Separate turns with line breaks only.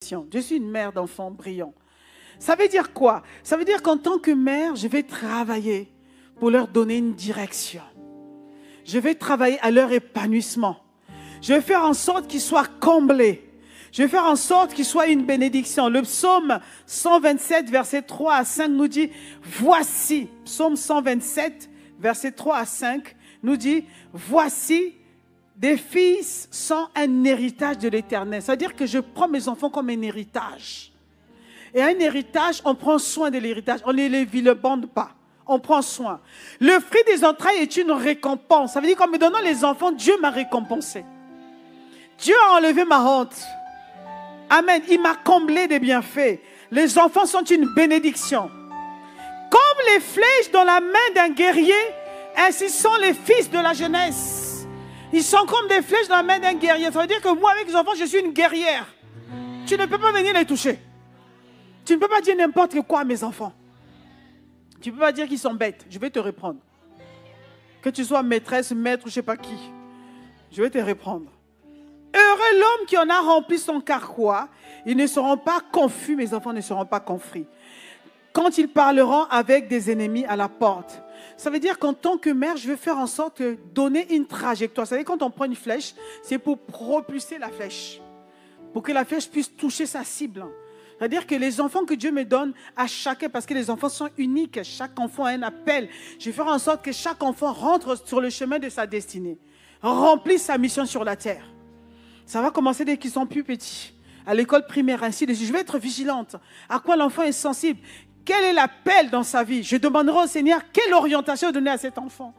Je suis une mère d'enfants brillants. Ça veut dire quoi? Ça veut dire qu'en tant que mère, je vais travailler pour leur donner une direction. Je vais travailler à leur épanouissement. Je vais faire en sorte qu'ils soient comblés. Je vais faire en sorte qu'ils soient une bénédiction. Le psaume 127, verset 3 à 5 nous dit, voici, psaume 127, verset 3 à 5 nous dit, voici, des fils sont un héritage de l'Éternel. C'est-à-dire que je prends mes enfants comme un héritage. Et un héritage, on prend soin de l'héritage. On ne les villebande pas. On prend soin. Le fruit des entrailles est une récompense. Ça veut dire qu'en me donnant les enfants, Dieu m'a récompensé. Dieu a enlevé ma honte. Amen. Il m'a comblé des bienfaits. Les enfants sont une bénédiction. Comme les flèches dans la main d'un guerrier, ainsi sont les fils de la jeunesse. Ils sont comme des flèches dans la main d'un guerrier. Ça veut dire que moi, avec les enfants, je suis une guerrière. Tu ne peux pas venir les toucher. Tu ne peux pas dire n'importe quoi à mes enfants. Tu ne peux pas dire qu'ils sont bêtes. Je vais te reprendre. Que tu sois maîtresse, maître, je ne sais pas qui. Je vais te reprendre. Heureux l'homme qui en a rempli son carquois. Ils ne seront pas confus, mes enfants ne seront pas confus. Quand ils parleront avec des ennemis à la porte. Ça veut dire qu'en tant que mère, je vais faire en sorte de donner une trajectoire. Vous savez, quand on prend une flèche, c'est pour propulser la flèche. Pour que la flèche puisse toucher sa cible. C'est-à-dire que les enfants que Dieu me donne à chacun, parce que les enfants sont uniques, chaque enfant a un appel. Je vais faire en sorte que chaque enfant rentre sur le chemin de sa destinée. Remplisse sa mission sur la terre. Ça va commencer dès qu'ils sont plus petits. À l'école primaire, ainsi de suite. Je vais être vigilante. À quoi l'enfant est sensible? Quel est l'appel dans sa vie? Je demanderai au Seigneur quelle orientation donner à cet enfant.